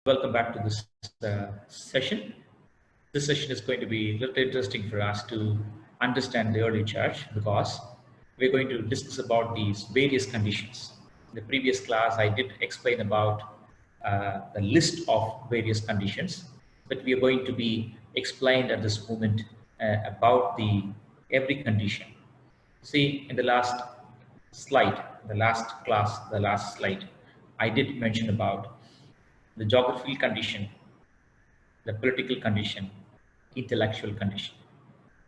Welcome back to this session. This session is going to be a little interesting for us to understand the early church because we're going to discuss about these various conditions. In the previous class, I did explain about the list of various conditions, but we are going to be explained at this moment about the every condition. See, in the last slide, the last class, the last slide, I did mention about the geographical condition, the political condition, intellectual condition.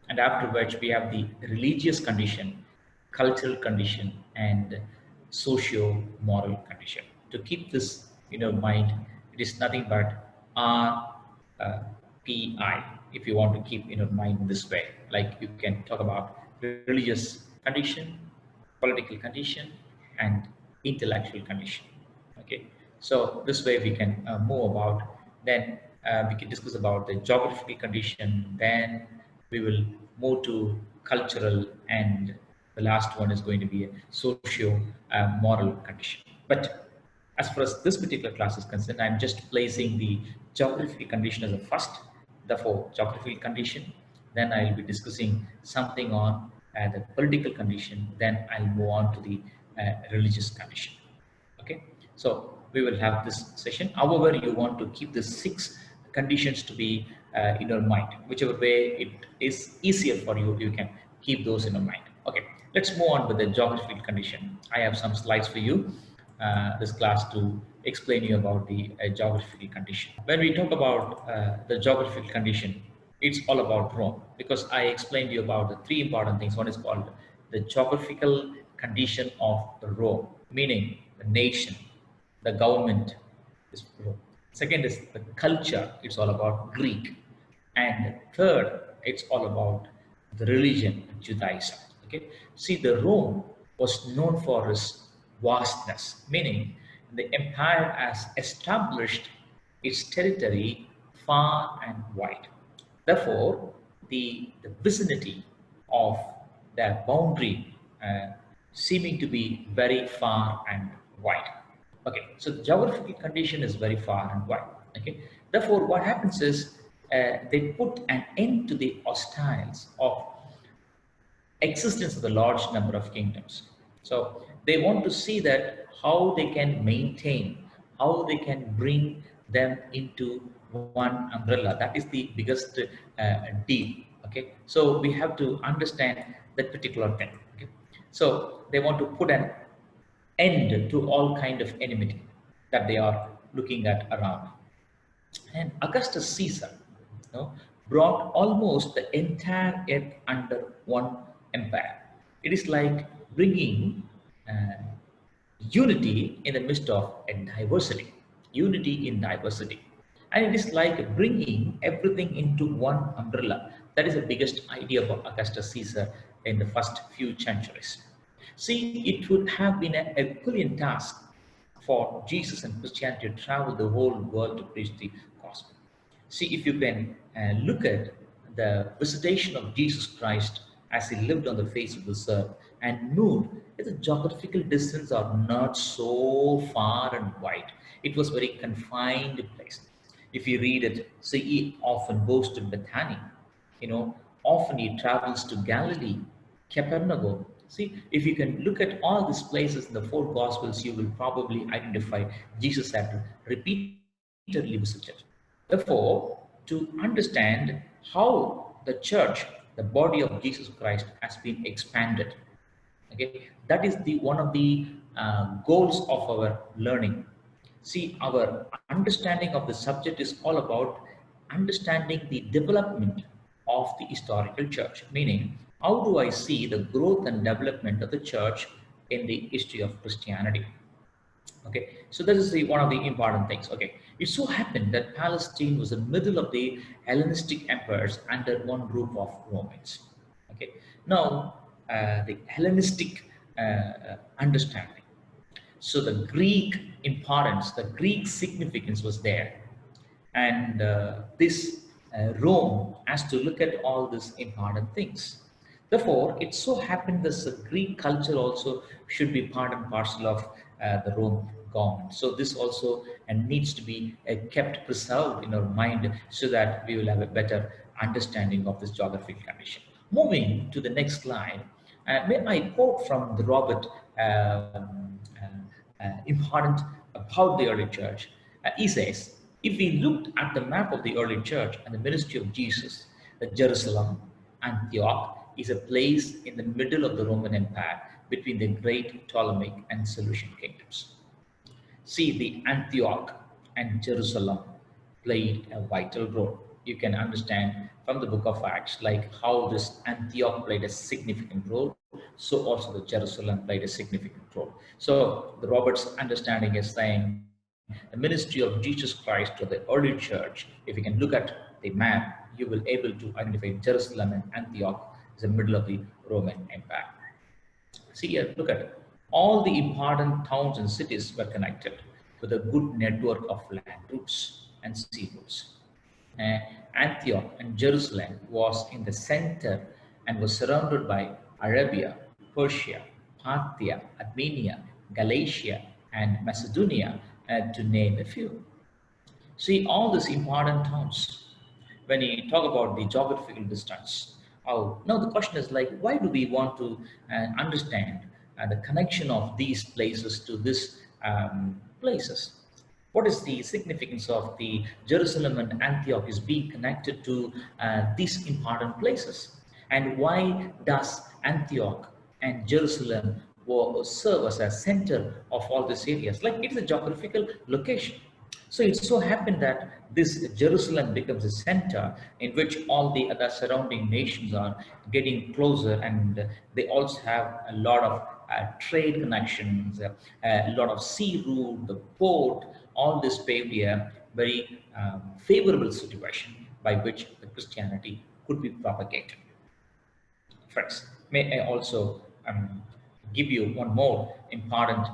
And after which we have the religious condition, cultural condition, and socio-moral condition. To keep this in your mind, it is nothing but RPI, if you want to keep in your mind this way. Like you can talk about religious condition, political condition, and intellectual condition. Okay, so this way we can move about. Then we can discuss about the geographical condition. Then we will move to cultural, and the last one is going to be a socio-moral condition. But as far as this particular class is concerned, I'm just placing the geographical condition as a first. Therefore, geographical condition. Then I'll be discussing something on the political condition. Then I'll move on to the religious condition. Okay, so we will have this session. However, you want to keep the 6 conditions to be in your mind. Whichever way it is easier for you, you can keep those in your mind. Okay, let's move on with the geographical condition. I have some slides for you, this class, to explain you about the geographical condition. When we talk about the geographical condition, it's all about Rome, because I explained you about the 3 important things. One is called the geographical condition of Rome, meaning the nation, the government is Rome. Second is the culture, it's all about Greek. And third, it's all about the religion, Judaism. Okay, see, the Rome was known for its vastness, meaning the empire has established its territory far and wide. Therefore, the vicinity of the boundary seeming to be very far and wide. Okay, so the geographical condition is very far and wide. Okay, therefore, what happens is they put an end to the hostiles of existence of the large number of kingdoms. So they want to see that how they can maintain, how they can bring them into one umbrella. That is the biggest deal. Okay, so we have to understand that particular thing. Okay, so they want to put an end to all kind of enmity that they are looking at around. And Augustus Caesar, brought almost the entire earth under one empire. It is like bringing unity in the midst of a diversity, unity in diversity. And it is like bringing everything into one umbrella. That is the biggest idea of Augustus Caesar in the first few centuries. See, it would have been a Herculean task for Jesus and Christianity to travel the whole world to preach the gospel. See, if you can look at the visitation of Jesus Christ as he lived on the face of this earth and moved, the geographical distance are not so far and wide. It was very confined place. If you read it, see, he often goes to Bethany. Often he travels to Galilee, Capernaum. See, if you can look at all these places in the 4 Gospels, you will probably identify Jesus had repeatedly visited. Therefore, to understand how the church, the body of Jesus Christ, has been expanded, okay, that is one of the goals of our learning. See, our understanding of the subject is all about understanding the development of the historical church, meaning how do I see the growth and development of the church in the history of Christianity. Okay, so this is one of the important things. Okay, it so happened that Palestine was in the middle of the Hellenistic empires under one group of Romans. Okay, now the Hellenistic understanding. So the Greek importance, the Greek significance was there, and this Rome has to look at all these important things. Therefore, it so happened that the Greek culture also should be part and parcel of the Rome. gone. So this also needs to be kept preserved in our mind so that we will have a better understanding of this geographical condition. Moving to the next slide, may I quote from the Robert important about the early church. He says, if we looked at the map of the early church and the ministry of Jesus, Jerusalem, Antioch is a place in the middle of the Roman Empire between the great Ptolemaic and Seleucid kingdoms. See, the Antioch and Jerusalem played a vital role. You can understand from the book of Acts, like how this Antioch played a significant role, so also the Jerusalem played a significant role. So the Robert's understanding is saying the ministry of Jesus Christ to the early church, if you can look at the map, you will able to identify Jerusalem and Antioch as the middle of the Roman Empire. See here, look at it. All the important towns and cities were connected with a good network of land routes and sea routes. Antioch and Jerusalem was in the center and was surrounded by Arabia, Persia, Parthia, Armenia, Galatia, and Macedonia, to name a few. See, all these important towns, when you talk about the geographical distance, oh, now the question is like, why do we want to understand the connection of these places to these places? What is the significance of the Jerusalem and Antioch is being connected to these important places? And why does Antioch and Jerusalem serve as a center of all these areas? Like it is a geographical location. So it so happened that this Jerusalem becomes a center in which all the other surrounding nations are getting closer, and they also have a lot of trade connections, a lot of sea route, the port, all this paved a very favorable situation by which the Christianity could be propagated. Friends, may I also give you one more important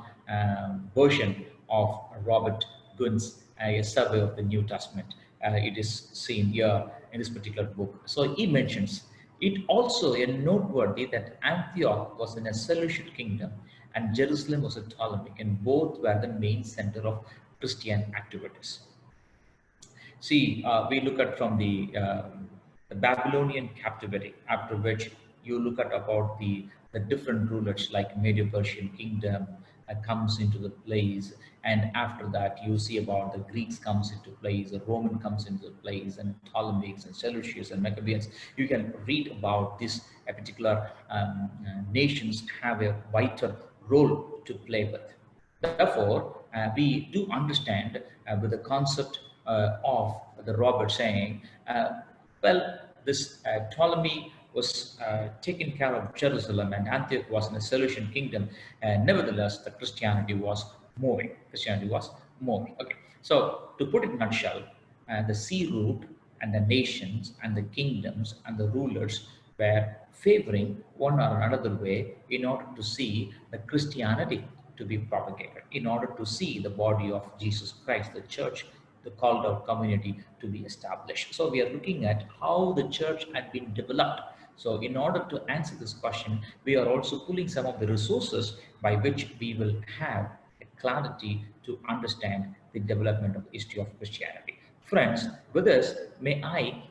version of Robert Gunn's a survey of the New Testament. It is seen here in this particular book. So he mentions it also a noteworthy that Antioch was in a Seleucid kingdom and Jerusalem was a Ptolemaic, and both were the main center of Christian activities. See, we look at from the Babylonian captivity, after which you look at about the different rulers like Medo-Persian kingdom comes into the place, and after that you see about the Greeks comes into place, the Roman comes into place, and Ptolemaics and Seleucids and Maccabees. You can read about this particular nations have a vital role to play with. Therefore, we do understand with the concept of the Robert saying, well, this Ptolemy was taking care of Jerusalem and Antioch was in the Seleucian kingdom. Nevertheless, the Christianity was moving. Christianity was moving. Okay. So to put it in a nutshell, the sea route and the nations and the kingdoms and the rulers were favoring one or another way in order to see the Christianity to be propagated, in order to see the body of Jesus Christ, the church, the called out community to be established. So we are looking at how the church had been developed. So in order to answer this question, we are also pulling some of the resources by which we will have a clarity to understand the development of the history of Christianity. Friends, with this, may I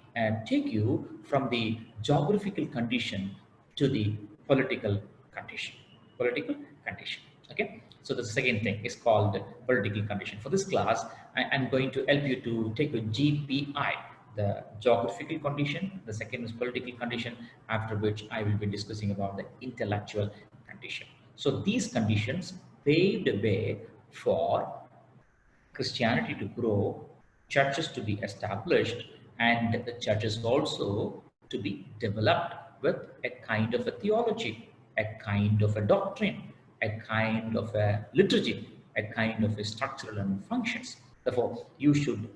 take you from the geographical condition to the political condition. Political condition. Okay. So the second thing is called political condition. For this class, I am going to help you to take a GPI, the geographical condition. The second is political condition, after which I will be discussing about the intellectual condition. So these conditions paved the way for Christianity to grow, churches to be established, and the churches also to be developed with a kind of a theology, a kind of a doctrine, a kind of a liturgy, a kind of a structural and functions. Therefore, you should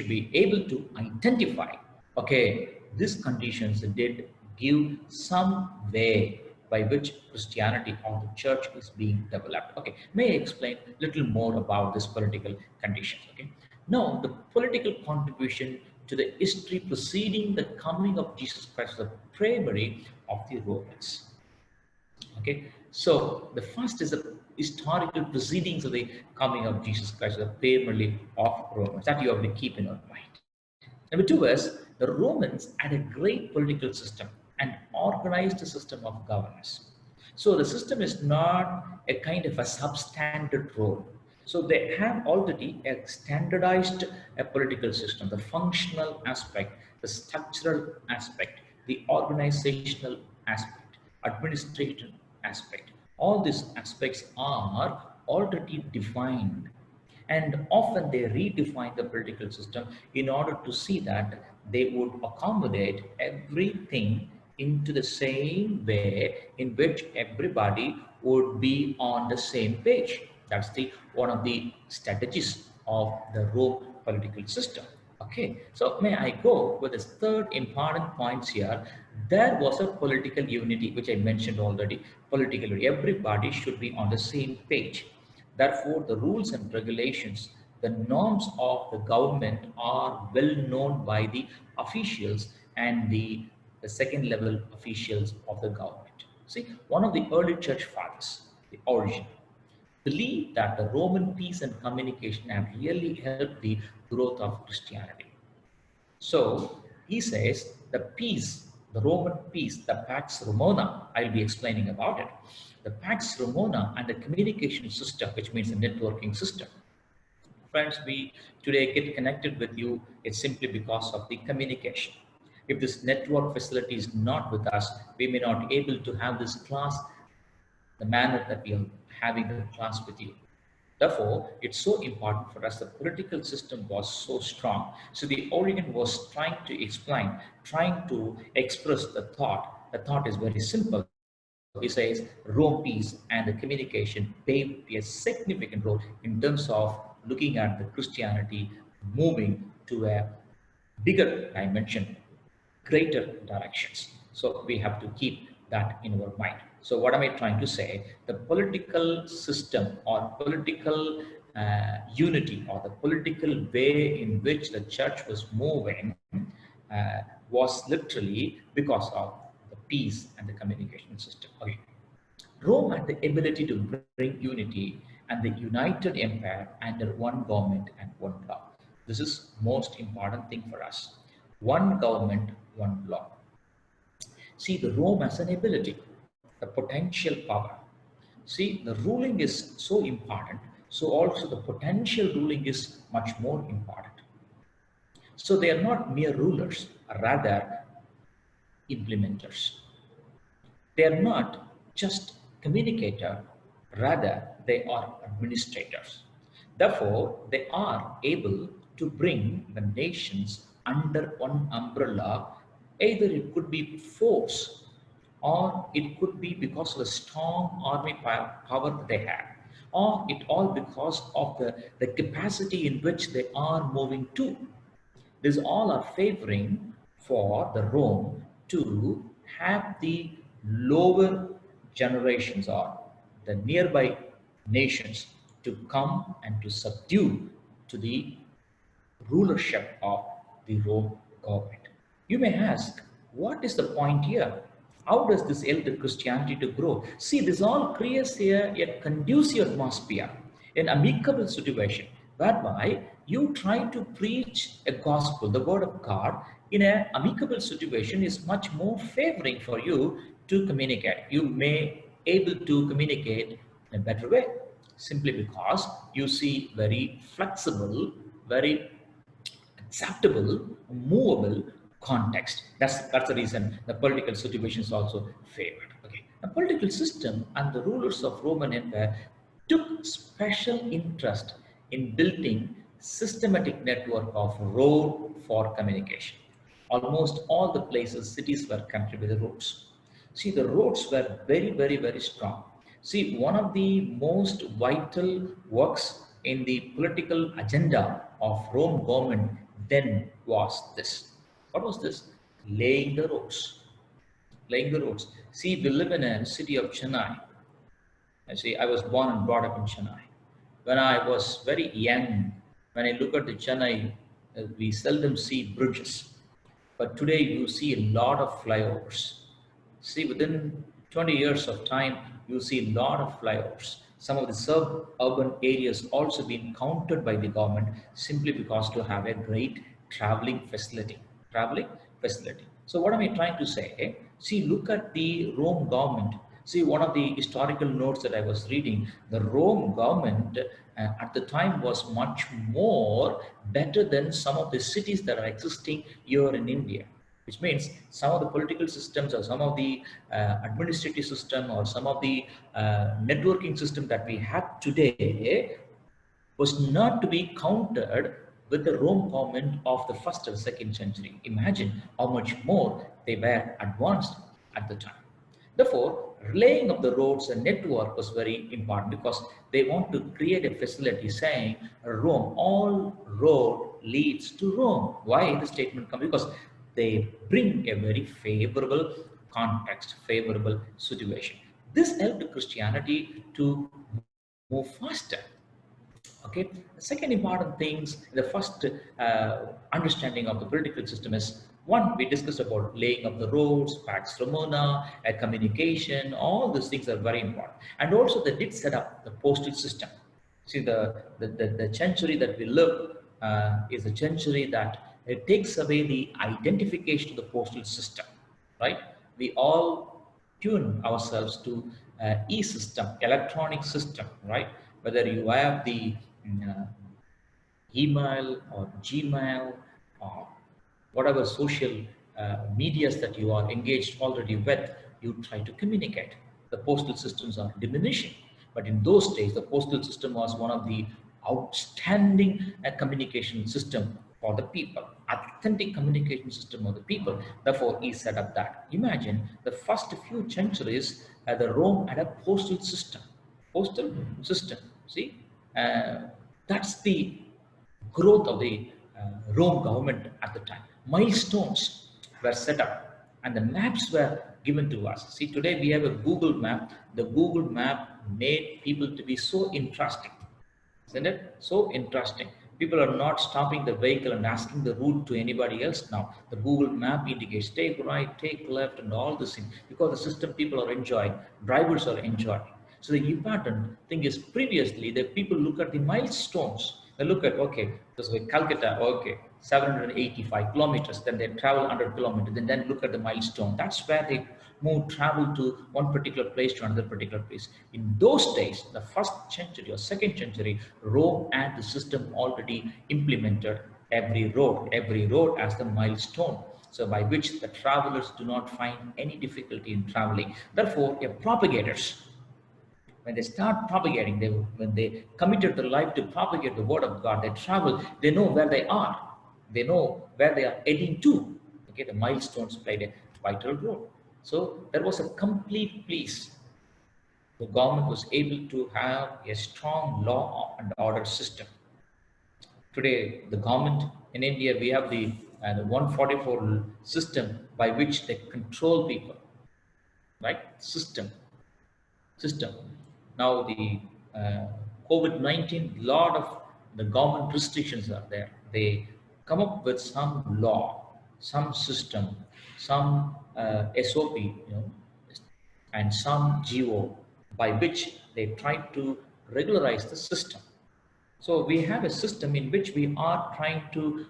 be able to identify, okay, these conditions did give some way by which Christianity or the church is being developed. Okay, may I explain a little more about this political conditions? Okay, now the political contribution to the history preceding the coming of Jesus Christ, the primary of the Romans. Okay, so the first is the historical proceedings of the coming of Jesus Christ, the primarily of Romans. That you have to keep in your mind. Number two is the Romans had a great political system and organized system of governance. So the system is not a kind of a substandard role. So they have already a standardized political system, the functional aspect, the structural aspect, the organizational aspect, administrative aspect. All these aspects are already defined, and often they redefine the political system in order to see that they would accommodate everything into the same way in which everybody would be on the same page. That's the one of the strategies of the Rome political system. Okay, so may I go with this third important points here. There was a political unity, which I mentioned already. Political unity. Everybody should be on the same page. Therefore, the rules and regulations, the norms of the government are well known by the officials and the second level officials of the government. See, one of the early church fathers, the Origin, believed that the Roman peace and communication have really helped the growth of Christianity. So he says the peace, the Roman peace, the Pax Romana, I'll be explaining about it. The Pax Romana and the communication system, which means the networking system. Friends, we today get connected with you, it's simply because of the communication. If this network facility is not with us, we may not able to have this class the manner that we are having the class with you. Therefore, it's so important for us. The political system was so strong. So the Origen was trying to explain, trying to express the thought. The thought is very simple. He says Rome peace and the communication played a significant role in terms of looking at the Christianity moving to a bigger dimension, greater directions. So we have to keep that in our mind. So what am I trying to say? The political system or political unity or the political way in which the church was moving was literally because of the peace and the communication system. Okay. Rome had the ability to bring unity and the united empire under one government and one law. This is most important thing for us. One government, one law. See, the Rome has an ability, the potential power. See, the ruling is so important, so also the potential ruling is much more important. So they are not mere rulers, rather implementers. They are not just communicator, rather they are administrators. Therefore, they are able to bring the nations under one umbrella. Either it could be force or it could be because of the strong army power that they have, or it all because of the capacity in which they are moving to. These all are favoring for the Rome to have the lower generations or the nearby nations to come and to subdue to the rulership of the Rome government. You may ask, what is the point here? How does this help the Christianity to grow? See, this all creates a conducive atmosphere, an amicable situation, whereby you try to preach a gospel, the word of God, in an amicable situation is much more favoring for you to communicate. You may able to communicate in a better way, simply because you see very flexible, very acceptable, movable context. That's the reason the political situation is also favored. Okay, the political system and the rulers of Roman Empire took special interest in building systematic network of road for communication. Almost all the places, cities were connected with the roads. See, the roads were very, very, very strong. See, one of the most vital works in the political agenda of Rome government then was this. What was this? Laying the roads. Laying the roads. See, we live in a city of Chennai. I see, I was born and brought up in Chennai. When I was very young, when I look at the Chennai, we seldom see bridges. But today you see a lot of flyovers. See, within 20 years of time, you see a lot of flyovers. Some of the suburban areas also been counted by the government simply because to have a great traveling facility. Traveling facility. So what am I trying to say? See, look at the Rome government. See, one of the historical notes that I was reading, the Rome government at the time was much more better than some of the cities that are existing here in India, which means some of the political systems or some of the administrative system or some of the networking system that we have today was not to be countered with the Rome government of the first or second century. Imagine how much more they were advanced at the time. Therefore, laying of the roads and network was very important because they want to create a facility saying Rome, all road leads to Rome. Why the statement comes? Because they bring a very favorable context, favorable situation. This helped Christianity to move faster. Okay, the second important things, the first understanding of the political system is one, we discussed about laying of the roads, Pax Romana, communication, all these things are very important. And also they did set up the postal system. See, the century that we live is a century that it takes away the identification of the postal system, right? We all tune ourselves to e-system, electronic system, right? Whether you have the email or Gmail or whatever social medias that you are engaged already with, you try to communicate. The postal systems are diminishing. But in those days, the postal system was one of the outstanding communication system for the people, authentic communication system of the people. Therefore, he set up that. Imagine the first few centuries, the Rome had a postal system. Postal system. See, uh, that's the growth of the Rome government at the time. Milestones were set up and the maps were given to us. See, today we have a Google map. The Google map made people to be so interesting. Isn't it? So interesting. People are not stopping the vehicle and asking the route to anybody else now. The Google map indicates take right, take left, and all this thing because the system people are enjoying, drivers are enjoying. So the important thing is previously the people look at the milestones. They look at okay, this way Calcutta, okay, 785 kilometers. Then they travel 100 kilometers. Then look at the milestone. That's where they move travel to one particular place to another particular place. In those days, the first century or second century, Rome had the system already implemented. Every road has the milestone. So by which the travelers do not find any difficulty in traveling. Therefore, propagators, when they start propagating, when they committed their life to propagate the word of God, they travel, they know where they are, they know where they are heading to. Okay, the milestones played a vital role. So there was a complete peace. The government was able to have a strong law and order system. Today, the government in India, we have the 144 system by which they control people, right? System. Now the uh, COVID-19, lot of the government restrictions are there. They come up with some law, some system, some SOP, and some GO by which they try to regularize the system. So we have a system in which we are trying to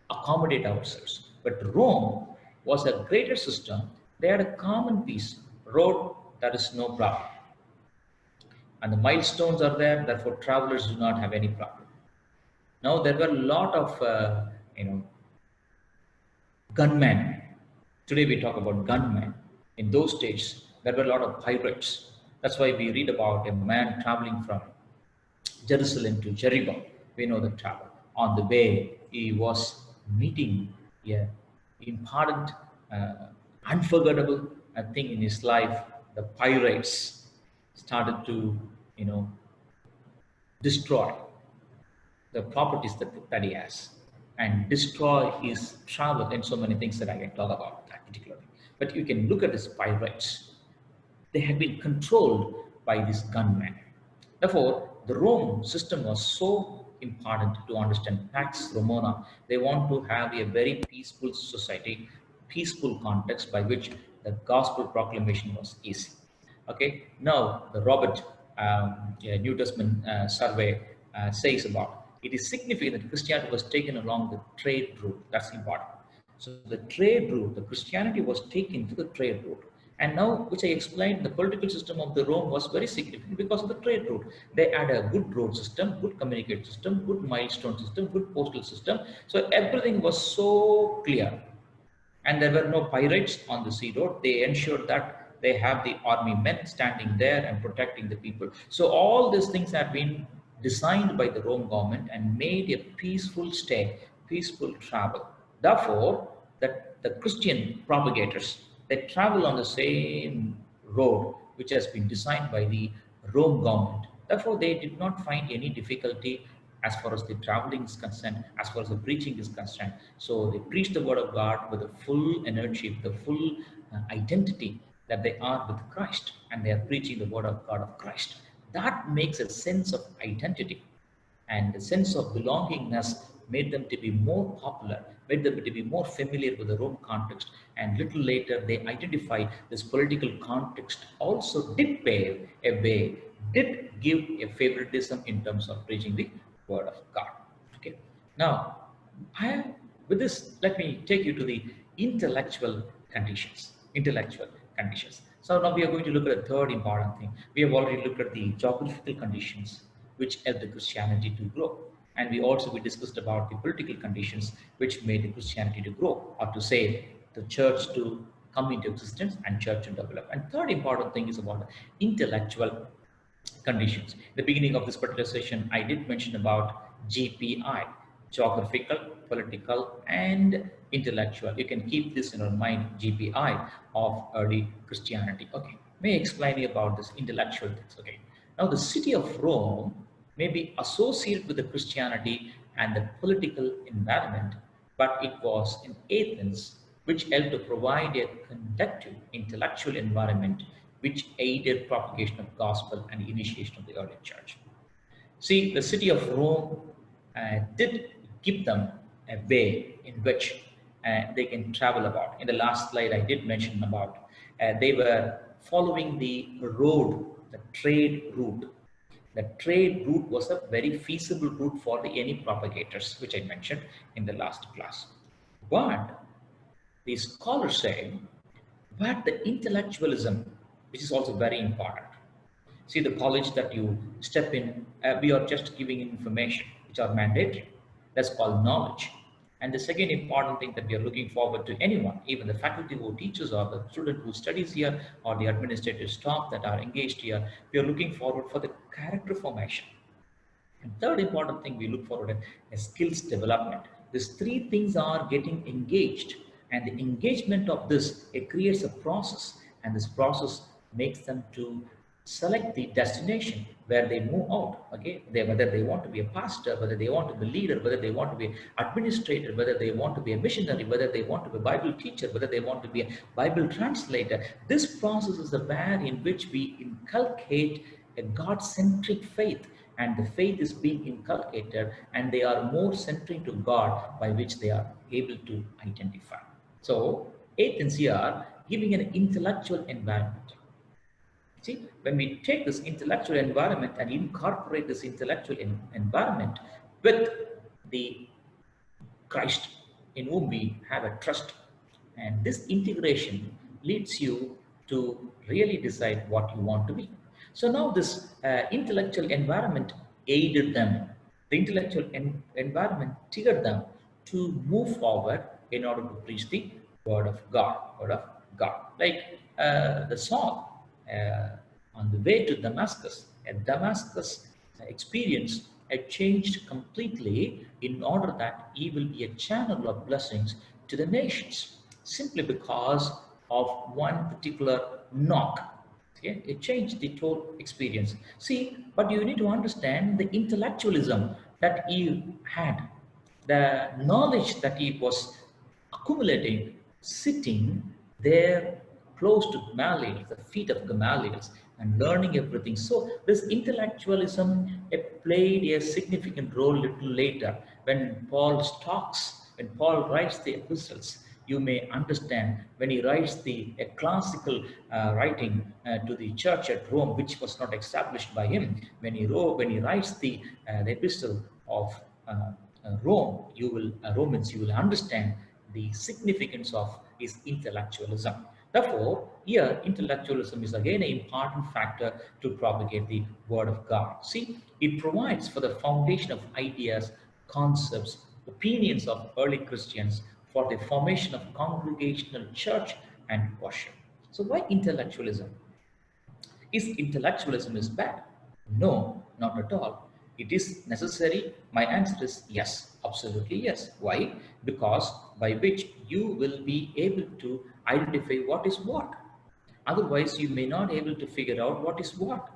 accommodate ourselves. But Rome was a greater system. They had a common piece, road, that is no problem. And the milestones are there, therefore travelers do not have any problem. Now there were a lot of gunmen. Today we talk about gunmen. In those days, there were a lot of pirates. That's why we read about a man traveling from Jerusalem to Jericho. We know the travel. On the way, he was meeting a important, unforgettable thing in his life. The pirates started to, you know, destroy the properties that he has and destroy his travel and so many things that I can talk about that particularly. But you can look at these pirates. They had been controlled by this gunman. Therefore, the Rome system was so important to understand. Pax Romana, they want to have a very peaceful society, peaceful context by which the gospel proclamation was easy. Okay, now the Robert New Testament survey says about. It is significant that Christianity was taken along the trade route. That's important. So the trade route, the Christianity was taken to the trade route. And now, which I explained, the political system of the Rome was very significant because of the trade route. They had a good road system, good communication system, good milestone system, good postal system. So everything was so clear, and there were no pirates on the sea road. They ensured that they have the army men standing there and protecting the people. So all these things have been designed by the Rome government and made a peaceful stay, peaceful travel. Therefore, that the Christian propagators, they travel on the same road which has been designed by the Rome government. Therefore, they did not find any difficulty as far as the traveling is concerned, as far as the preaching is concerned. So they preach the word of God with the full energy, with the full identity that they are with Christ, and they are preaching the word of God of Christ. That makes a sense of identity, and the sense of belongingness made them to be more popular, made them to be more familiar with the Rome context. And little later, they identified this political context also did pave a way, did give a favoritism in terms of preaching the word of God. Okay. Now, I, with this, let me take you to the intellectual conditions. Intellectual conditions. So now we are going to look at a third important thing. We have already looked at the geographical conditions which helped the Christianity to grow. And we discussed about the political conditions which made the Christianity to grow, or to say the church to come into existence and church to develop. And third important thing is about the intellectual conditions. In the beginning of this particular session, I did mention about GPI, geographical, political, and intellectual. You can keep this in your mind, GPI of early Christianity. Okay, may I explain you about this intellectual things? Okay, now the city of Rome may be associated with the Christianity and the political environment, but it was in Athens which helped to provide a conducive intellectual environment which aided propagation of gospel and initiation of the early church. See, the city of Rome did give them a way in which they can travel about. In the last slide, I did mention about they were following the road, the trade route. The trade route was a very feasible route for any propagators, which I mentioned in the last class. But the scholars say that the intellectualism, which is also very important. See, the college that you step in, we are just giving information which are mandatory. That's called knowledge. And the second important thing that we are looking forward to anyone, even the faculty who teaches or the student who studies here or the administrative staff that are engaged here, we are looking forward for the character formation. And third important thing we look forward is skills development. These three things are getting engaged, and the engagement of this, it creates a process, and this process makes them to select the destination where they move out. Okay, whether they want to be a pastor, whether they want to be a leader, whether they want to be administrator, whether they want to be a missionary, whether they want to be a Bible teacher, whether they want to be a Bible translator. This process is the way in which we inculcate a God-centric faith, and the faith is being inculcated, and they are more centering to God, by which they are able to identify. So Athens here giving an intellectual environment. See, when we take this intellectual environment and incorporate this intellectual environment with the Christ in whom we have a trust, and this integration leads you to really decide what you want to be. So now this intellectual environment aided them. The intellectual environment triggered them to move forward in order to preach the word of God. Word of God. Like the song on the way to Damascus. A Damascus experience had changed completely in order that he will be a channel of blessings to the nations, simply because of one particular knock. Okay? It changed the total experience. See, but you need to understand the intellectualism that he had, the knowledge that he was accumulating, sitting there close to Gamaliel, the feet of Gamaliel, and learning everything. So this intellectualism, it played a significant role little later when Paul talks, when Paul writes the epistles. you may understand when he writes a classical writing to the church at Rome, which was not established by him. When he writes the epistle of Rome, Romans, you will understand the significance of his intellectualism. Therefore, here intellectualism is again an important factor to propagate the word of God. See, it provides for the foundation of ideas, concepts, opinions of early Christians for the formation of congregational church and worship. So why intellectualism? Is intellectualism is bad? No, not at all. It is necessary. My answer is yes, absolutely yes. Why? Because by which you will be able to identify what is what. Otherwise, you may not able to figure out what is what.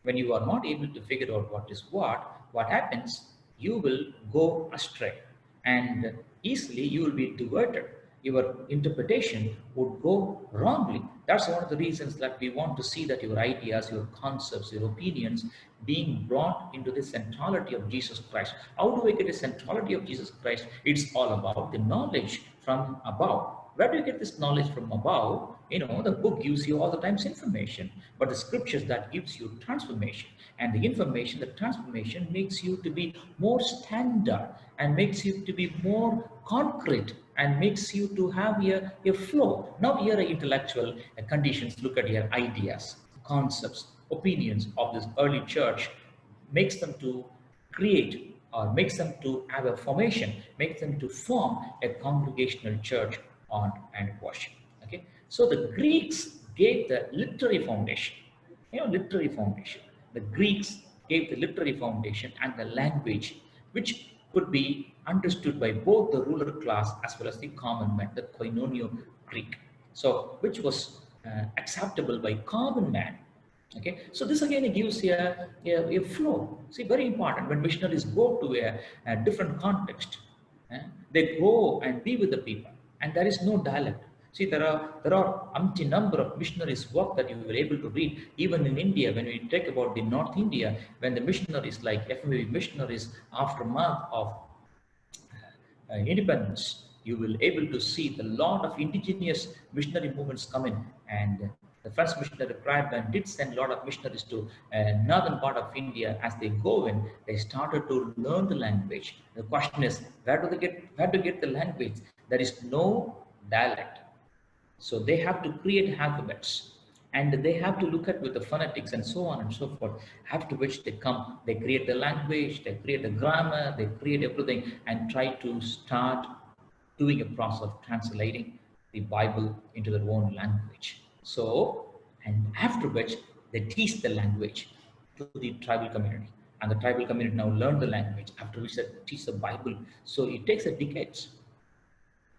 When you are not able to figure out what is what happens? You will go astray and easily you will be diverted. Your interpretation would go wrongly. That's one of the reasons that we want to see that your ideas, your concepts, your opinions being brought into the centrality of Jesus Christ. How do we get the centrality of Jesus Christ? It's all about the knowledge from above. Where do you get this knowledge from above? The book gives you all the times information, but the scriptures that gives you transformation, and the transformation makes you to be more standard and makes you to be more concrete and makes you to have a flow. Now here are intellectual conditions. Look at your ideas, concepts, opinions of this early church makes them to create or makes them to have a formation, makes them to form a congregational church on and worship. Okay, so the Greeks gave the literary foundation. Literary foundation. The Greeks gave the literary foundation and the language, which could be understood by both the ruler class as well as the common man, the koinonia Greek. So, which was acceptable by common man. Okay, so this again gives a flow. See, very important when missionaries go to a different context, they go and be with the people, and there is no dialect. See, there are umpty number of missionaries' work that you were able to read. Even in India, when we talk about the North India, when the missionaries like FMV missionaries aftermath of independence, you will able to see the lot of indigenous missionary movements come in, and the first missionary caravan did send a lot of missionaries to northern part of India. As they go in, they started to learn the language. The question is, where to get the language? There is no dialect, so they have to create alphabets and they have to look at with the phonetics and so on and so forth. After which they create the language, they create the grammar, they create everything and try to start doing a process of translating the Bible into their own language. So, and after which they teach the language to the tribal community. And the tribal community now learn the language, after which they teach the Bible. So it takes a decades.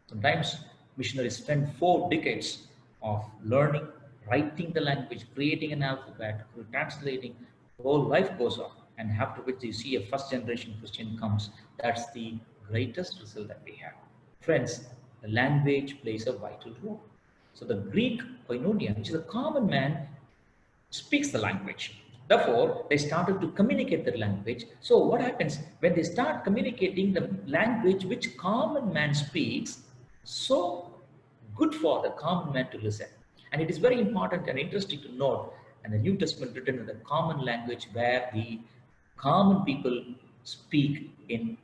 Sometimes missionaries spend 4 decades of learning, writing the language, creating an alphabet, translating. Whole life goes on, and after which you see a first generation Christian comes. That's the greatest result that we have. Friends, the language plays a vital role. So the Greek koinonia, which is a common man, speaks the language. Therefore, they started to communicate the language. So what happens when they start communicating the language which common man speaks? So good for the common man to listen. And it is very important and interesting to note, and the New Testament written in the common language where the common people speak in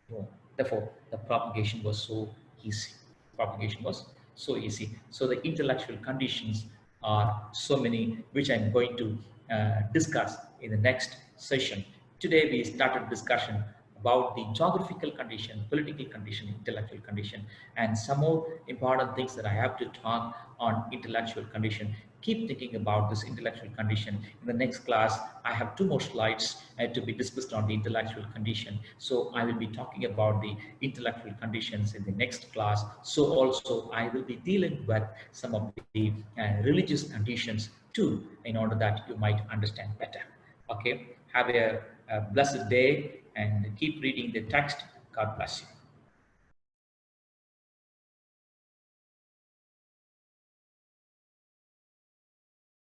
Rome. Therefore, the propagation was so easy. Propagation was so easy. So the intellectual conditions are so many, which I'm going to discuss in the next session. Today we started discussion about the geographical condition, political condition, intellectual condition, and some more important things that I have to talk on intellectual condition. Keep thinking about this intellectual condition. In the next class, I have 2 more slides to be discussed on the intellectual condition. So I will be talking about the intellectual conditions in the next class. So also I will be dealing with some of the religious conditions too, in order that you might understand better. Okay, have a blessed day and keep reading the text. God bless you.